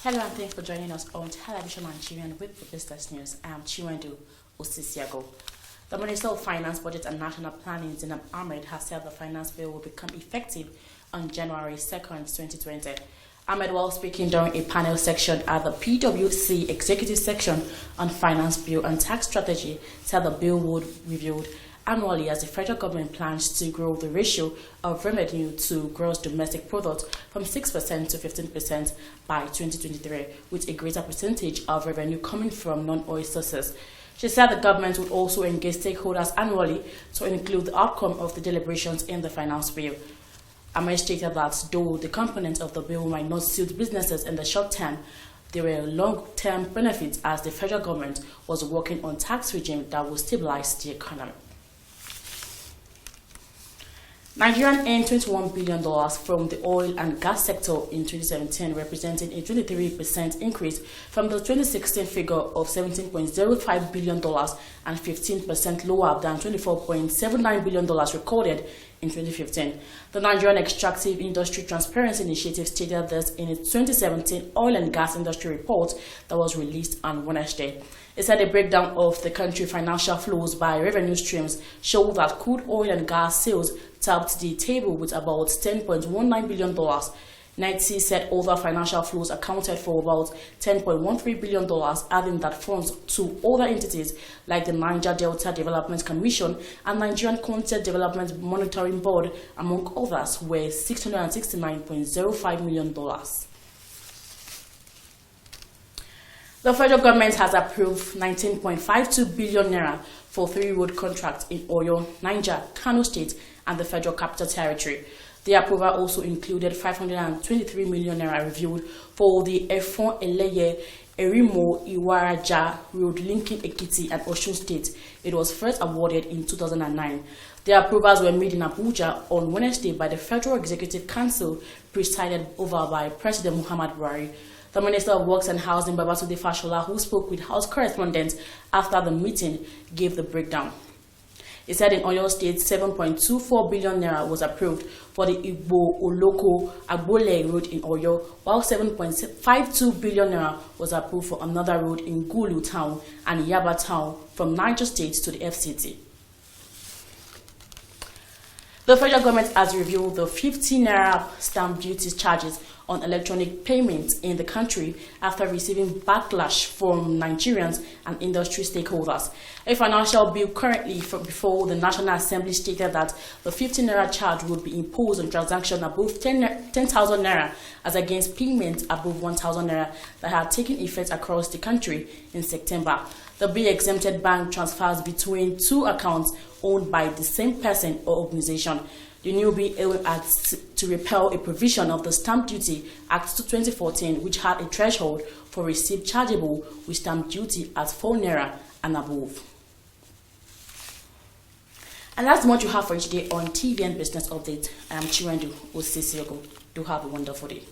Hello and thanks for joining us on Television Nigerian with the business news. I am Chiwendu Osisiago. The Minister of Finance, Budget and National Planning, Zainab Ahmed, has said the finance bill will become effective on January 2nd, 2020. Ahmed, while speaking during a panel section at the PwC Executive Section on Finance Bill and Tax Strategy, said the bill would be reviewed annually as the federal government plans to grow the ratio of revenue to gross domestic product from 6% to 15% by 2023, with a greater percentage of revenue coming from non-oil sources. She said the government would also engage stakeholders annually to include the outcome of the deliberations in the finance bill. Ahmed stated that though the components of the bill might not suit businesses in the short term, there were long-term benefits as the federal government was working on tax regime that will stabilize the economy. Nigeria earned $21 billion from the oil and gas sector in 2017, representing a 23% increase from the 2016 figure of $17.05 billion and 15% lower than $24.79 billion recorded in 2015. The Nigerian Extractive Industry Transparency Initiative stated this in its 2017 Oil and Gas Industry Report that was released on Wednesday. It said a breakdown of the country financial flows by revenue streams showed that crude oil and gas sales topped the table with about $10.19 billion. NITC said other financial flows accounted for about $10.13 billion, adding that funds to other entities like the Niger Delta Development Commission and Nigerian Content Development Monitoring Board, among others, were $669.05 million. The federal government has approved 19.52 billion naira for 3 road contracts in Oyo, Niger, Kano State, and the Federal Capital Territory. The approval also included 523 million naira reviewed for the Efon Eleye Erimo Iwaraja Road linking Ekiti and Osun State. It was first awarded in 2009. The approvals were made in Abuja on Wednesday by the Federal Executive Council, presided over by President Muhammad Buhari. The Minister of Works and Housing, Babatunde Fashola, who spoke with House correspondents after the meeting, gave the breakdown. He said in Oyo State, 7.24 billion naira was approved for the Igbo Oloko Agbole Road in Oyo, while 7.52 billion naira was approved for another road in Gulu Town and Yaba Town from Niger State to the FCT. The federal government has reviewed the 50 naira stamp duty charges on electronic payments in the country after receiving backlash from Nigerians and industry stakeholders. A financial bill currently before the National Assembly stated that the 50 naira charge would be imposed on transactions above 10,000 naira as against payments above 1,000 naira that had taken effect across the country in September. The bill exempted bank transfers between 2 accounts owned by the same person or organization. The new bill aims to repeal a provision of the Stamp Duty Act 2014, which had a threshold for receipt chargeable with stamp duty at 4 naira and above. And that's what you have for you today on TVN Business Update. I am Chiwendu Osisiago. Do have a wonderful day.